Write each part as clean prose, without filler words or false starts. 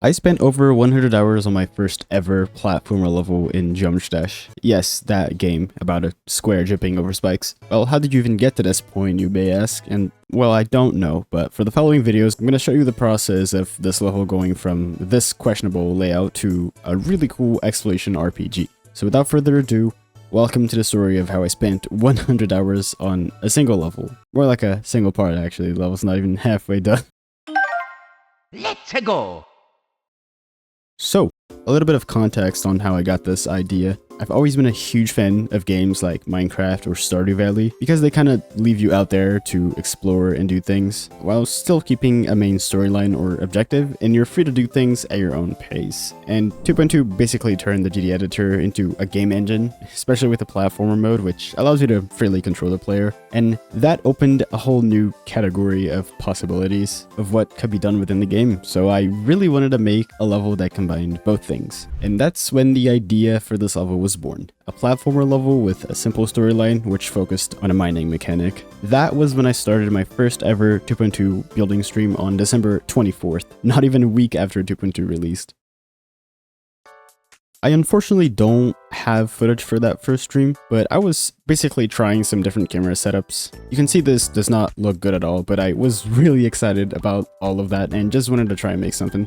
I spent over 100 hours on my first ever platformer level in Jump Dash. Yes, that game about a square jumping over spikes. Well, how did you even get to this point, you may ask? And well, I don't know, but for the following videos, I'm going to show you the process of this level going from this questionable layout to a really cool exploration RPG. So without further ado, welcome to the story of how I spent 100 hours on a single level. More like a single part actually, the level's not even halfway done. Let's go! So, a little bit of context on how I got this idea. I've always been a huge fan of games like Minecraft or Stardew Valley because they kind of leave you out there to explore and do things while still keeping a main storyline or objective, and you're free to do things at your own pace. And 2.2 basically turned the GD editor into a game engine, especially with the platformer mode, which allows you to freely control the player, and that opened a whole new category of possibilities of what could be done within the game. So I really wanted to make a level that combined both things, and that's when the idea for this level was born. A platformer level with a simple storyline which focused on a mining mechanic. That was when I started my first ever 2.2 building stream on December 24th, not even a week after 2.2 released. I unfortunately don't have footage for that first stream, but I was basically trying some different camera setups. You can see this does not look good at all, but I was really excited about all of that and just wanted to try and make something.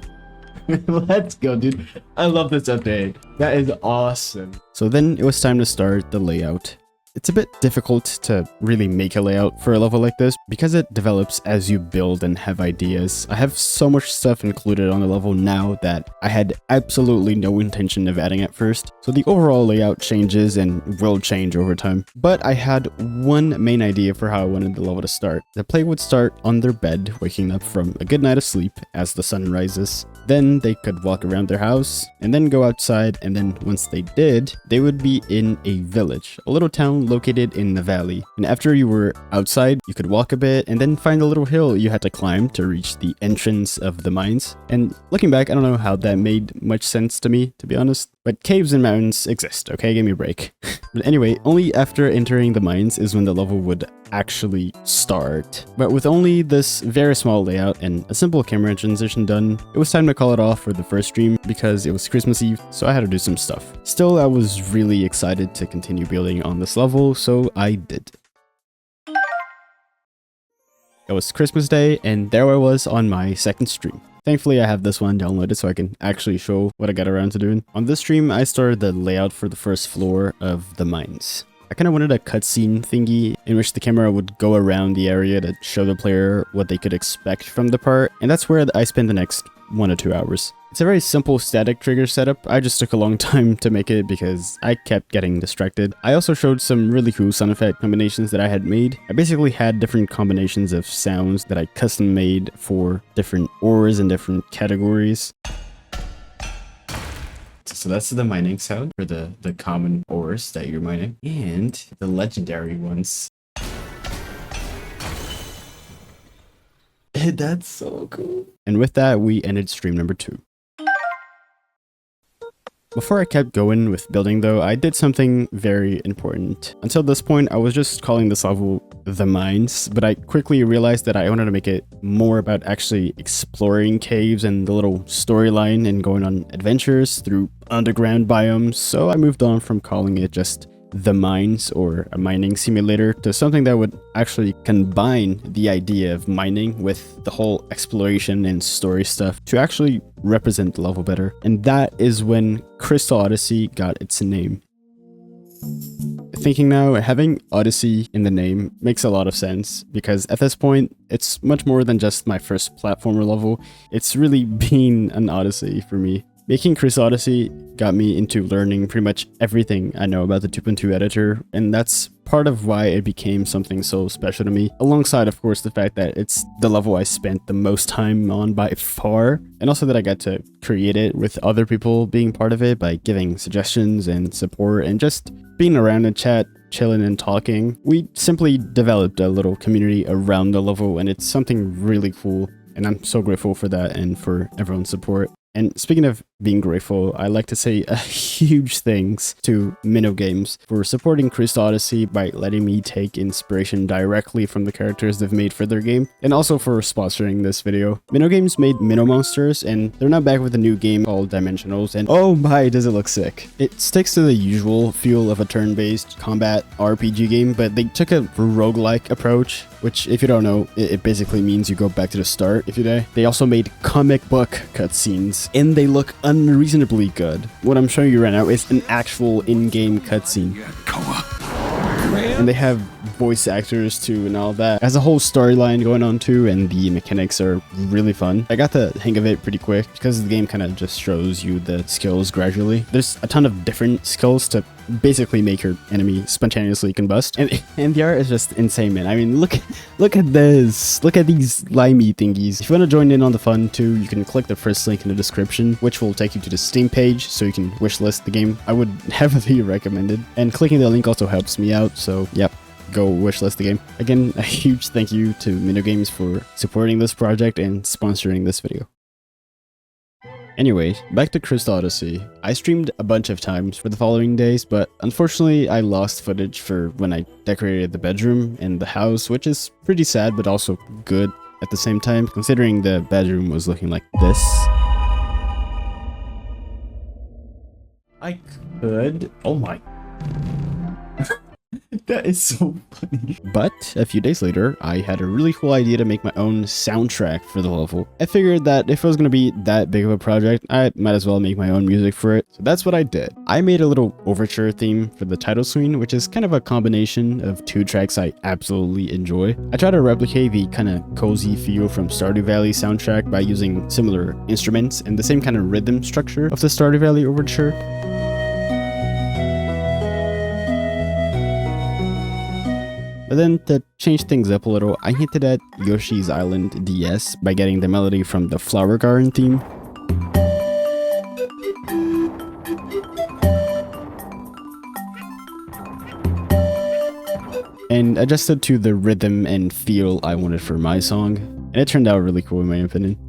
Let's go, dude. I love this update. That is awesome. So then it was time to start the layout. It's a bit difficult to really make a layout for a level like this because it develops as you build and have ideas. I have so much stuff included on the level now that I had absolutely no intention of adding at first. So the overall layout changes and will change over time. But I had one main idea for how I wanted the level to start. The player would start on their bed, waking up from a good night of sleep as the sun rises. Then they could walk around their house and then go outside, and then once they did, they would be in a village, a little town located in the valley. And after you were outside, you could walk a bit and then find a little hill you had to climb to reach the entrance of the mines. And looking back, I don't know how that made much sense to me, to be honest, but caves and mountains exist, okay? Give me a break. But anyway, only after entering the mines is when the level would actually start. But with only this very small layout and a simple camera transition done, it was time to call it off for the first stream because it was Christmas Eve, so I had to do some stuff. Still, I was really excited to continue building on this level, so I did. It was Christmas Day, and there I was on my second stream. Thankfully, I have this one downloaded so I can actually show what I got around to doing. On this stream, I started the layout for the first floor of the mines. I kind of wanted a cutscene thingy in which the camera would go around the area to show the player what they could expect from the part, and that's where I spent the next 1 to 2 hours. It's a very simple static trigger setup. I just took a long time to make it because I kept getting distracted. I also showed some really cool sound effect combinations that I had made. I basically had different combinations of sounds that I custom made for different ores and different categories. So that's the mining sound for the common ores that you're mining, and the legendary ones. That's so cool. And with that, we ended stream number 2. Before I kept going with building though, I did something very important. Until this point, I was just calling this level The Mines, but I quickly realized that I wanted to make it more about actually exploring caves and the little storyline and going on adventures through underground biomes, so I moved on from calling it just The Mines or a mining simulator to something that would actually combine the idea of mining with the whole exploration and story stuff to actually represent the level better. And that is when Crystal Odyssey got its name. Thinking now, having Odyssey in the name makes a lot of sense because at this point, it's much more than just my first platformer level. It's really been an odyssey for me. Making Crystal Odyssey got me into learning pretty much everything I know about the 2.2 editor, and that's part of why it became something so special to me, alongside of course the fact that it's the level I spent the most time on by far, and also that I got to create it with other people being part of it by giving suggestions and support and just being around in chat, chilling and talking. We simply developed a little community around the level, and it's something really cool, and I'm so grateful for that and for everyone's support. And speaking of being grateful, I like to say a huge thanks to Minnow Games for supporting Crystal Odyssey by letting me take inspiration directly from the characters they've made for their game, and also for sponsoring this video. Minnow Games made Minnow Monsters, and they're now back with a new game called Dimensionals, and oh my, does it look sick. It sticks to the usual feel of a turn-based combat RPG game, but they took a roguelike approach, which, if you don't know, it basically means you go back to the start if you die. They also made comic book cutscenes, and they look unreasonably good. What I'm showing you right now is an actual in-game cutscene. And they have voice actors too and all that. It has a whole storyline going on too, and the mechanics are really fun. I got the hang of it pretty quick because the game kind of just shows you the skills gradually. There's a ton of different skills to basically make your enemy spontaneously combust, and the art is just insane, man. I mean, look at this. Look at these limey thingies. If you want to join in on the fun too, you can click the first link in the description, which will take you to the Steam page so you can wishlist the game. I would heavily recommend it, and clicking the link also helps me out, so yep, go wishlist the game. Again, a huge thank you to Minnow Games for supporting this project and sponsoring this video. Anyway, back to Crystal Odyssey. I streamed a bunch of times for the following days, but unfortunately I lost footage for when I decorated the bedroom and the house, which is pretty sad but also good at the same time, considering the bedroom was looking like this. I could... oh my... That is so funny. But a few days later, I had a really cool idea to make my own soundtrack for the level. I figured that if it was going to be that big of a project, I might as well make my own music for it. So that's what I did. I made a little overture theme for the title screen, which is kind of a combination of two tracks I absolutely enjoy. I try to replicate the kind of cozy feel from Stardew Valley soundtrack by using similar instruments and the same kind of rhythm structure of the Stardew Valley overture. But then, to change things up a little, I hinted at Yoshi's Island DS by getting the melody from the Flower Garden theme. And adjusted to the rhythm and feel I wanted for my song, and it turned out really cool in my opinion.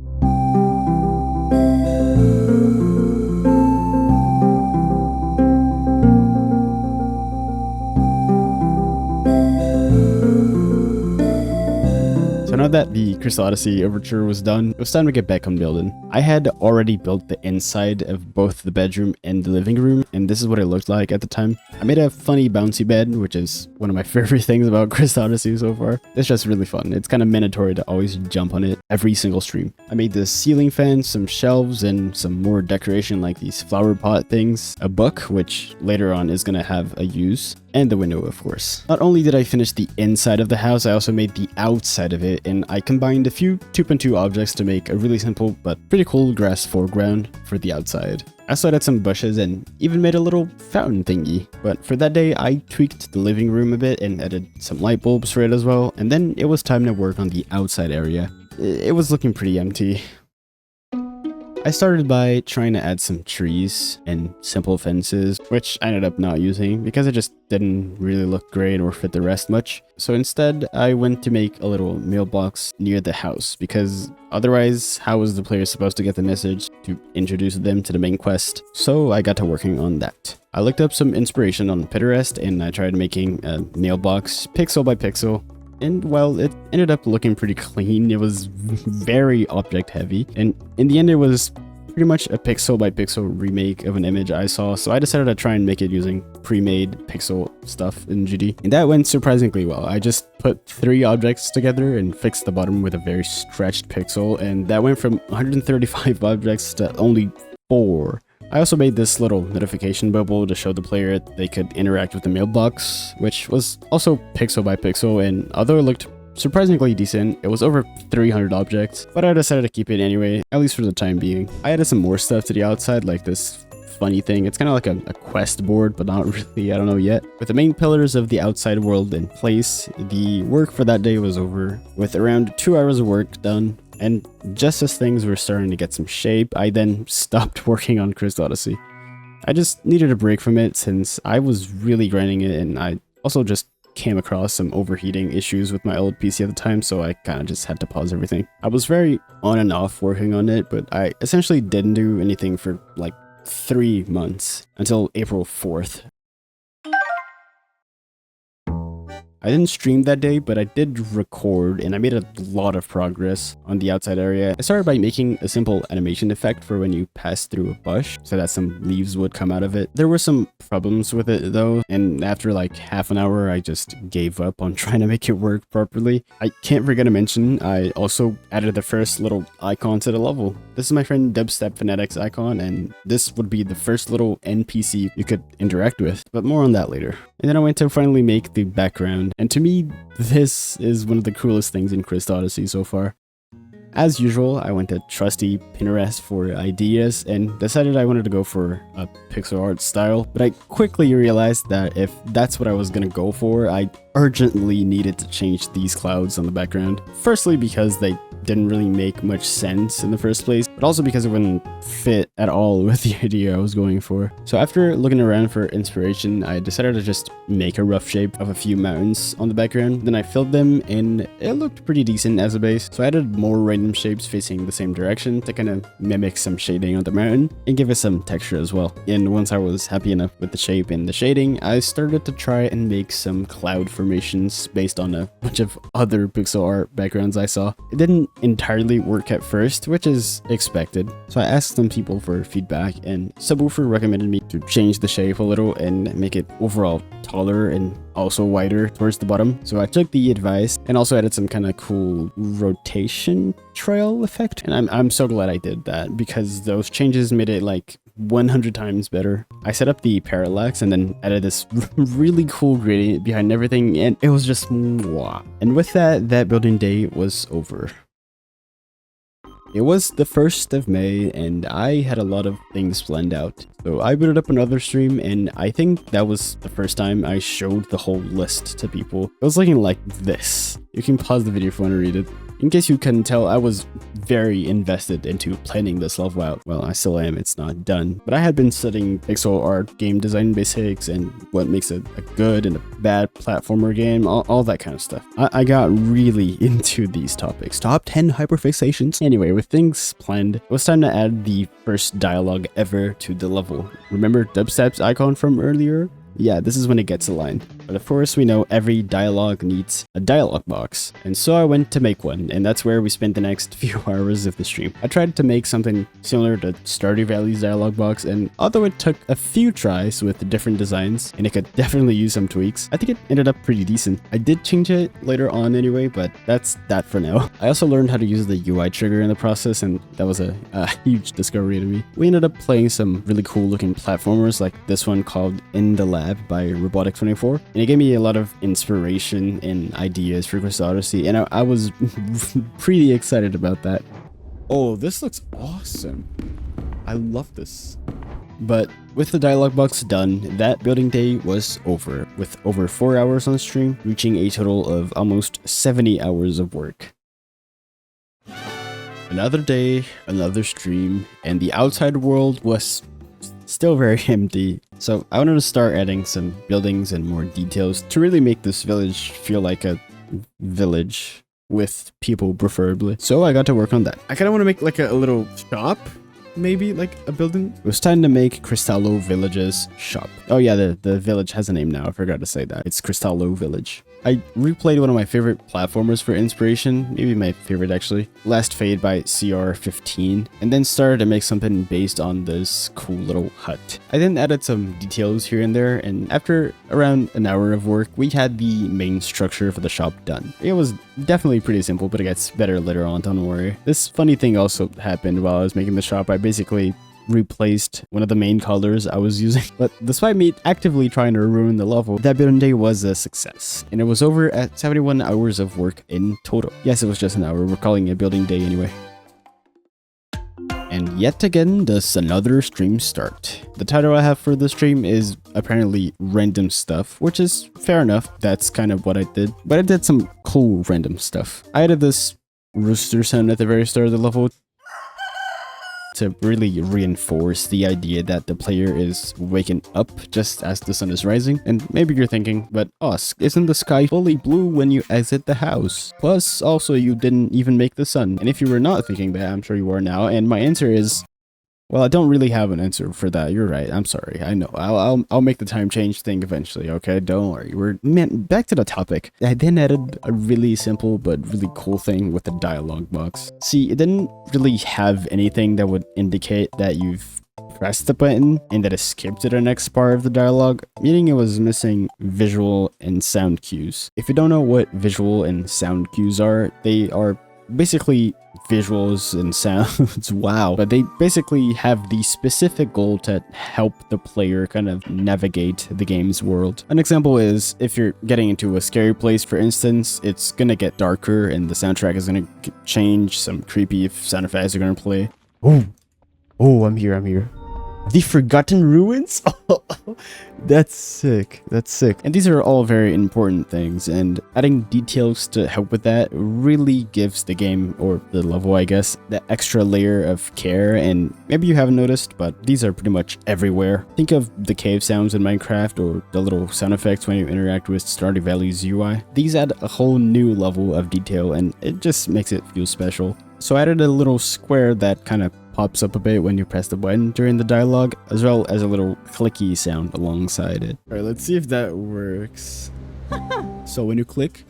Now that the Crystal Odyssey overture was done, it was time to get back on building. I had already built the inside of both the bedroom and the living room, and this is what it looked like at the time. I made a funny bouncy bed, which is one of my favorite things about Crystal Odyssey so far. It's just really fun. It's kind of mandatory to always jump on it every single stream. I made the ceiling fan, some shelves, and some more decoration like these flower pot things, a book, which later on is going to have a use, and the window, of course. Not only did I finish the inside of the house, I also made the outside of it, and I combined a few 2.2 objects to make a really simple but pretty cool grass foreground for the outside. I also added some bushes and even made a little fountain thingy. But for that day, I tweaked the living room a bit and added some light bulbs for it as well, and then it was time to work on the outside area. It was looking pretty empty. I started by trying to add some trees and simple fences, which I ended up not using because it just didn't really look great or fit the rest much. So instead, I went to make a little mailbox near the house because otherwise, how was the player supposed to get the message to introduce them to the main quest? So I got to working on that. I looked up some inspiration on Pinterest and I tried making a mailbox pixel by pixel. And well, it ended up looking pretty clean. It was very object heavy. And in the end, it was pretty much a pixel by pixel remake of an image I saw. So I decided to try and make it using pre-made pixel stuff in GD. And that went surprisingly well. I just put 3 objects together and fixed the bottom with a very stretched pixel. And that went from 135 objects to only 4. I also made this little notification bubble to show the player they could interact with the mailbox, which was also pixel by pixel, and although it looked surprisingly decent, it was over 300 objects, but I decided to keep it anyway, at least for the time being. I added some more stuff to the outside, like this funny thing. It's kind of like a quest board, but not really, I don't know yet. With the main pillars of the outside world in place, the work for that day was over, with around 2 hours of work done. And just as things were starting to get some shape, I then stopped working on Crystal Odyssey. I just needed a break from it since I was really grinding it, and I also just came across some overheating issues with my old PC at the time, so I kind of just had to pause everything. I was very on and off working on it, but I essentially didn't do anything for like 3 months until April 4th. I didn't stream that day, but I did record, and I made a lot of progress on the outside area. I started by making a simple animation effect for when you pass through a bush, so that some leaves would come out of it. There were some problems with it though, and after like half an hour, I just gave up on trying to make it work properly. I can't forget to mention, I also added the first little icon to the level. This is my friend Dubstep Fanatics icon, and this would be the first little NPC you could interact with, but more on that later. And then I went to finally make the background, and to me, this is one of the coolest things in Crystal Odyssey so far. As usual, I went to trusty Pinterest for ideas and decided I wanted to go for a pixel art style, but I quickly realized that if that's what I was gonna go for, I urgently needed to change these clouds on the background. Firstly, because they didn't really make much sense in the first place, but also because it wouldn't fit at all with the idea I was going for. So after looking around for inspiration, I decided to just make a rough shape of a few mountains on the background. Then I filled them and it looked pretty decent as a base. So I added more random shapes facing the same direction to kind of mimic some shading on the mountain and give it some texture as well. And once I was happy enough with the shape and the shading, I started to try and make some cloud formations based on a bunch of other pixel art backgrounds I saw. It didn't entirely work at first, which is expected. So I asked some people for feedback, and Subwoofer recommended me to change the shape a little and make it overall taller and also wider towards the bottom. So I took the advice and also added some kind of cool rotation trail effect. And I'm so glad I did that, because those changes made it like 100 times better. I set up the parallax and then added this really cool gradient behind everything, and it was just mwah. And with that, that building day was over. It was the 1st of May, and I had a lot of things planned out. So I booted up another stream, and I think that was the first time I showed the whole list to people. It was looking like this. You can pause the video if you want to read it. In case you couldn't tell, I was very invested into planning this level out. Well, I still am, it's not done. But I had been studying pixel art, game design basics, and what makes a good and a bad platformer game, all that kind of stuff. I got really into these topics. Top 10 hyperfixations. Anyway, with things planned, it was time to add the first dialogue ever to the level. Remember Dubstep's icon from earlier? Yeah, this is when it gets aligned. But of course, we know every dialogue needs a dialogue box, and so I went to make one, and that's where we spent the next few hours of the stream. I tried to make something similar to Stardew Valley's dialogue box, and although it took a few tries with different designs, and it could definitely use some tweaks, I think it ended up pretty decent. I did change it later on anyway, but that's that for now. I also learned how to use the UI trigger in the process, and that was a huge discovery to me. We ended up playing some really cool looking platformers like this one called In the Lab by Robotic24, and it gave me a lot of inspiration and ideas for Crystal Odyssey, and I was pretty excited about that. Oh, this looks awesome. I love this. But with the dialogue box done, that building day was over, with over 4 hours on stream, reaching a total of almost 70 hours of work. Another day, another stream, and the outside world was still very empty. So I wanted to start adding some buildings and more details to really make this village feel like a village with people preferably. So I got to work on that. I kind of want to make like a little shop, maybe like a building. It was time to make Cristallo Village's shop. Oh yeah, the village has a name now. I forgot to say that. It's Cristallo Village. I replayed one of my favorite platformers for inspiration, maybe my favorite actually, Last Fade by CR15, and then started to make something based on this cool little hut. I then added some details here and there, and after around an hour of work, we had the main structure for the shop done. It was definitely pretty simple, but it gets better later on, don't worry. This funny thing also happened while I was making the shop. I basically replaced one of the main colors I was using, but despite me actively trying to ruin the level, that building day was a success, and it was over at 71 hours of work in total. Yes, it was just an hour, we're calling it a building day anyway. And yet again does another stream start. The title I have for the stream is apparently random stuff, which is fair enough, that's kind of what I did, but I did some cool random stuff. I added this rooster sound at the very start of the level to really reinforce the idea that the player is waking up just as the sun is rising. And maybe you're thinking, but Ausk, isn't the sky fully blue when you exit the house? Plus, also you didn't even make the sun. And if you were not thinking that, I'm sure you are now. And my answer is, well, I don't really have an answer for that. You're right. I'm sorry. I know. I'll make the time change thing eventually. Okay, don't worry. Back to the topic. I then added a really simple but really cool thing with the dialogue box. See, it didn't really have anything that would indicate that you've pressed the button and that it skipped to the next part of the dialogue, meaning it was missing visual and sound cues. If you don't know what visual and sound cues are, they are basically visuals and sounds. Wow. But they basically have the specific goal to help the player kind of navigate the game's world. An example is if you're getting into a scary place, for instance, it's gonna get darker and the soundtrack is gonna change. Some creepy sound effects are gonna play. Oh, I'm here. The Forgotten Ruins? Oh, that's sick. That's sick. And these are all very important things, and adding details to help with that really gives the game, or the level I guess, that extra layer of care. And maybe you haven't noticed, but these are pretty much everywhere. Think of the cave sounds in Minecraft or the little sound effects when you interact with Stardew Valley's UI. These add a whole new level of detail and it just makes it feel special. So I added a little square that kind of pops up a bit when you press the button during the dialogue, as well as a little clicky sound alongside it. Alright, let's see if that works. So when you click...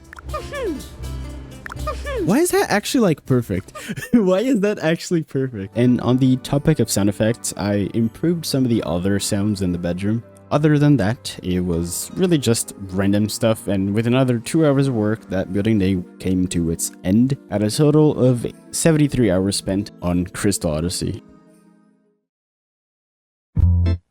Why is that actually like perfect? Why is that actually perfect? And on the topic of sound effects, I improved some of the other sounds in the bedroom. Other than that, it was really just random stuff, and with another 2 hours of work, that building day came to its end at a total of 73 hours spent on Crystal Odyssey.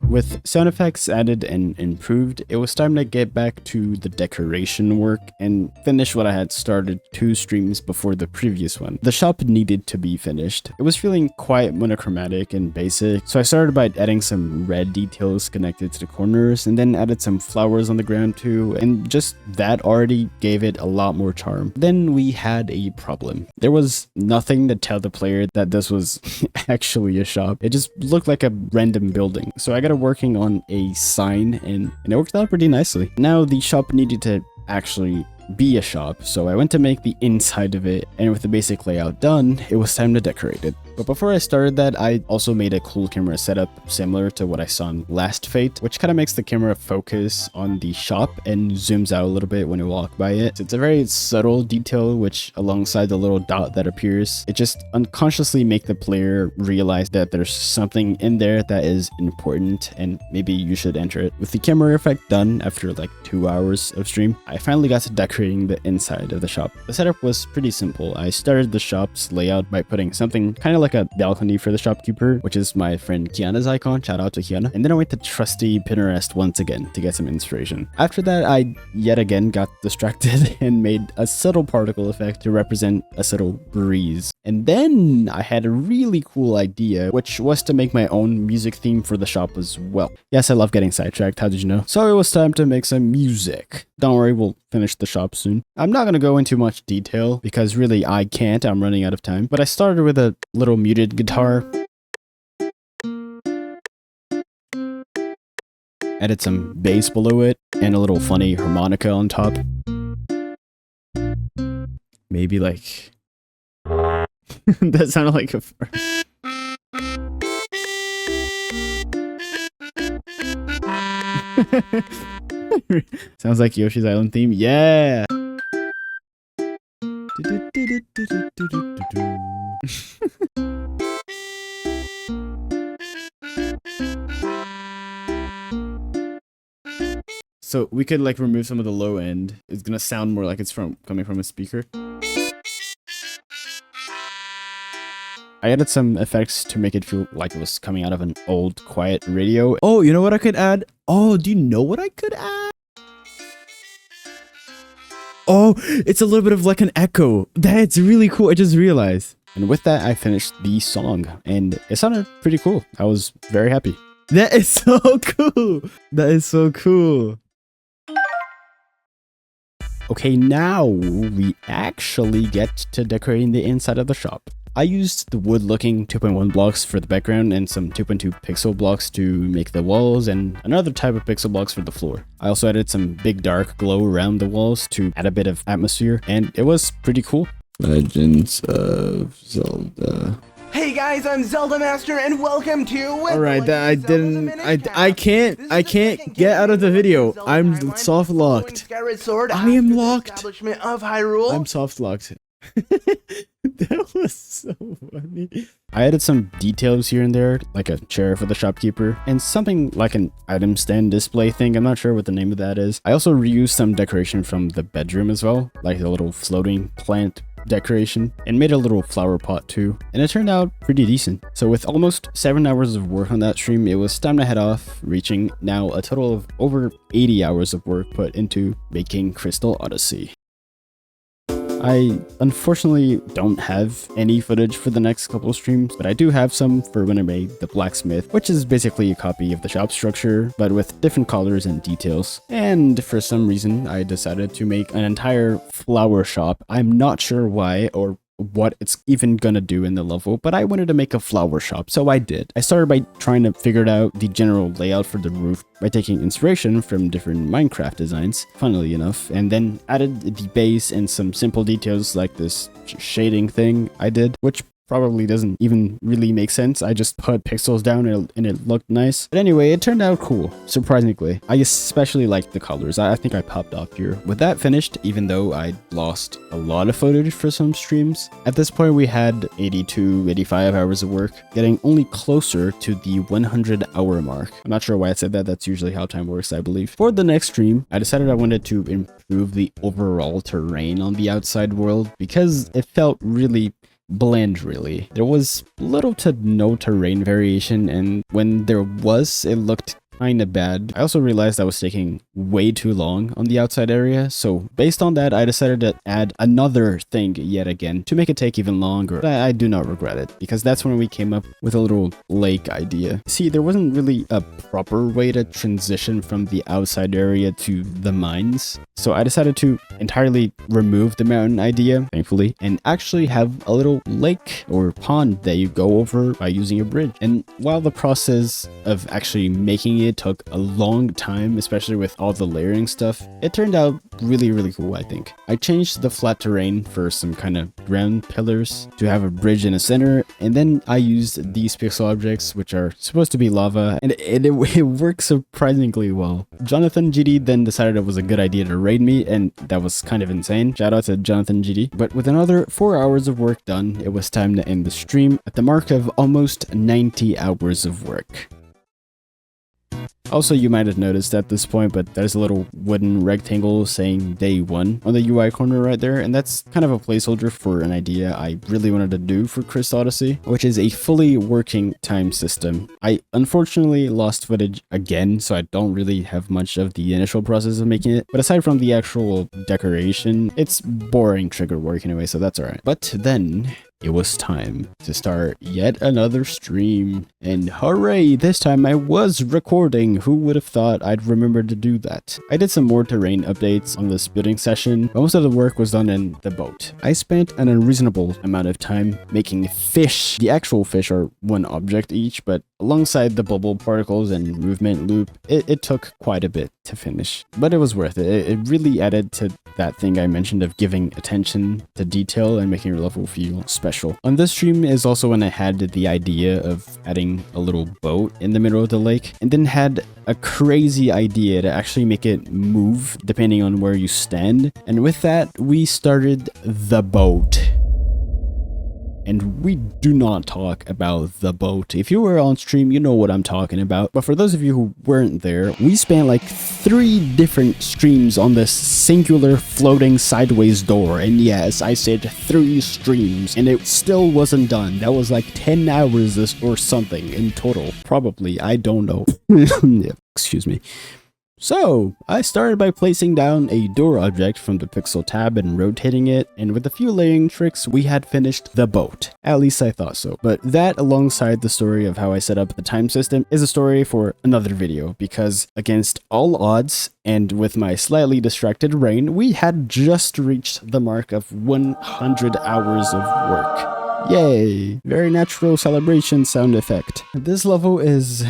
With sound effects added and improved, it was time to get back to the decoration work and finish what I had started 2 streams before the previous one. The shop needed to be finished. It was feeling quite monochromatic and basic, so I started by adding some red details connected to the corners and then added some flowers on the ground too, and just that already gave it a lot more charm. Then we had a problem. There was nothing to tell the player that this was actually a shop. It just looked like a random building, so I got working on a sign and it worked out pretty nicely. Now the shop needed to actually be a shop, so I went to make the inside of it, and with the basic layout done, it was time to decorate it. But before I started that, I also made a cool camera setup similar to what I saw in Last Fate, which kind of makes the camera focus on the shop and zooms out a little bit when you walk by it. It's a very subtle detail, which alongside the little dot that appears, it just unconsciously make the player realize that there's something in there that is important and maybe you should enter it. With the camera effect done after like 2 hours of stream, I finally got to decorating the inside of the shop. The setup was pretty simple. I started the shop's layout by putting something kind of like a balcony for the shopkeeper, which is my friend Kiana's icon. Shout out to Kiana. And then I went to trusty Pinterest once again to get some inspiration. After that, I yet again got distracted and made a subtle particle effect to represent a subtle breeze. And then I had a really cool idea, which was to make my own music theme for the shop as well. Yes, I love getting sidetracked. How did you know? So it was time to make some music. Don't worry, we'll finish the shop soon. I'm not going to go into much detail because really I can't. I'm running out of time. But I started with a little muted guitar. Added some bass below it and a little funny harmonica on top. Maybe like... that sounded like a fart. Sounds like Yoshi's Island theme. Yeah! So we could like remove some of the low end. It's gonna sound more like it's coming from a speaker. I added some effects to make it feel like it was coming out of an old, quiet radio. Oh, you know what I could add? Oh, do you know what I could add? Oh, it's a little bit of like an echo. That's really cool. I just realized. And with that, I finished the song and it sounded pretty cool. I was very happy. That is so cool. That is so cool. Okay, now we actually get to decorating the inside of the shop. I used the wood-looking 2.1 blocks for the background and some 2.2 pixel blocks to make the walls and another type of pixel blocks for the floor. I also added some big dark glow around the walls to add a bit of atmosphere, and it was pretty cool. Legends of Zelda. Hey guys, I'm Zelda Master and welcome to Alright, I can't get out of the video. I'm soft locked. I am locked. I'm soft locked. That was so funny. I added some details here and there, like a chair for the shopkeeper, and something like an item stand display thing. I'm not sure what the name of that is. I also reused some decoration from the bedroom as well, like the little floating plant decoration, and made a little flower pot too, and it turned out pretty decent. So with almost 7 hours of work on that stream, it was time to head off, reaching now a total of over 80 hours of work put into making Crystal Odyssey. I unfortunately don't have any footage for the next couple of streams, but I do have some for when I made the blacksmith, which is basically a copy of the shop structure, but with different colors and details. And for some reason, I decided to make an entire flower shop. I'm not sure why or what it's even gonna do in the level, but I wanted to make a flower shop, so I did. I started by trying to figure out the general layout for the roof by taking inspiration from different Minecraft designs, funnily enough, and then added the base and some simple details like this shading thing I did, which probably doesn't even really make sense. I just put pixels down and it looked nice. But anyway, it turned out cool, surprisingly. I especially liked the colors. I think I popped off here. With that finished, even though I lost a lot of footage for some streams, at this point we had 82, 85 hours of work, getting only closer to the 100-hour mark. I'm not sure why I said that. That's usually how time works, I believe. For the next stream, I decided I wanted to improve the overall terrain on the outside world because it felt really bland, really. There was little to no terrain variation, and when there was, it looked kinda bad. I also realized I was taking way too long on the outside area, so based on that, I decided to add another thing yet again to make it take even longer. But I do not regret it, because that's when we came up with a little lake idea. See, there wasn't really a proper way to transition from the outside area to the mines, so I decided to entirely remove the mountain idea, thankfully, and actually have a little lake or pond that you go over by using a bridge. And while the process of actually making it took a long time, especially with all the layering stuff, it turned out really cool, I think. I changed the flat terrain for some kind of ground pillars to have a bridge in the center, and then I used these pixel objects, which are supposed to be lava, and it worked surprisingly well. Jonathan GD then decided it was a good idea to raid me, and that was kind of insane. Shout out to Jonathan GD. But with another 4 hours of work done, it was time to end the stream at the mark of almost 90 hours of work. Also, you might have noticed at this point, but there's a little wooden rectangle saying day 1 on the UI corner right there, and that's kind of a placeholder for an idea I really wanted to do for Crystal Odyssey, which is a fully working time system. I unfortunately lost footage again, so I don't really have much of the initial process of making it, but aside from the actual decoration, it's boring trigger work anyway, so that's alright. But then it was time to start yet another stream, and hooray, this time I was recording. Who would have thought I'd remember to do that? I did some more terrain updates on this building session, but most of the work was done in the boat. I spent an unreasonable amount of time making fish. The actual fish are one object each, but alongside the bubble particles and movement loop, it took quite a bit to finish, but it was worth it. It really added to that thing I mentioned of giving attention to detail and making your level feel special. On this stream is also when I had the idea of adding a little boat in the middle of the lake, and then had a crazy idea to actually make it move depending on where you stand. And with that, we started the boat. And we do not talk about the boat. If you were on stream, you know what I'm talking about. But for those of you who weren't there, we spent like 3 different streams on this singular floating sideways door. And yes, I said 3 streams, and it still wasn't done. That was like 10 hours or something in total. Probably, I don't know. Excuse me. So, I started by placing down a door object from the pixel tab and rotating it, and with a few layering tricks, we had finished the boat. At least I thought so. But that, alongside the story of how I set up the time system, is a story for another video, because against all odds, and with my slightly distracted brain, we had just reached the mark of 100 hours of work. Yay! Very natural celebration sound effect. This level is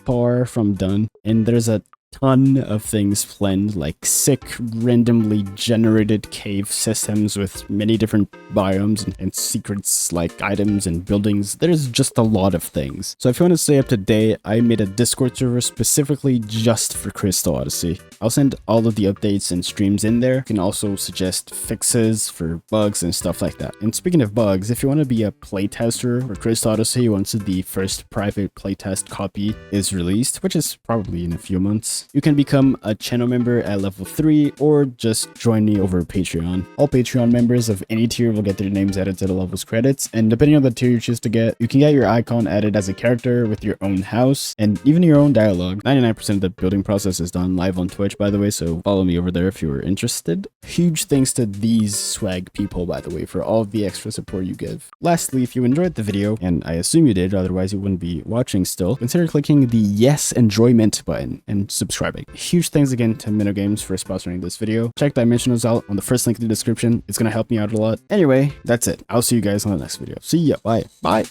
far from done, and there's a ton of things planned, like sick, randomly generated cave systems with many different biomes and secrets like items and buildings. There's just a lot of things. So if you want to stay up to date, I made a Discord server specifically just for Crystal Odyssey. I'll send all of the updates and streams in there. You can also suggest fixes for bugs and stuff like that. And speaking of bugs, if you want to be a playtester for Crystal Odyssey once the first private playtest copy is released, which is probably in a few months, you can become a channel member at level 3 or just join me over Patreon. All Patreon members of any tier will get their names added to the level's credits, and depending on the tier you choose to get, you can get your icon added as a character with your own house and even your own dialogue. 99% of the building process is done live on Twitch, by the way, so follow me over there if you are interested. Huge thanks to these swag people, by the way, for all of the extra support you give. Lastly, if you enjoyed the video, and I assume you did, otherwise you wouldn't be watching still, consider clicking the yes enjoyment button and subscribing. Huge thanks again to Minogames for sponsoring this video. Check Dimensionals out on the first link in the description. It's gonna help me out a lot. Anyway, that's it. I'll see you guys on the next video. See ya. Bye. Bye.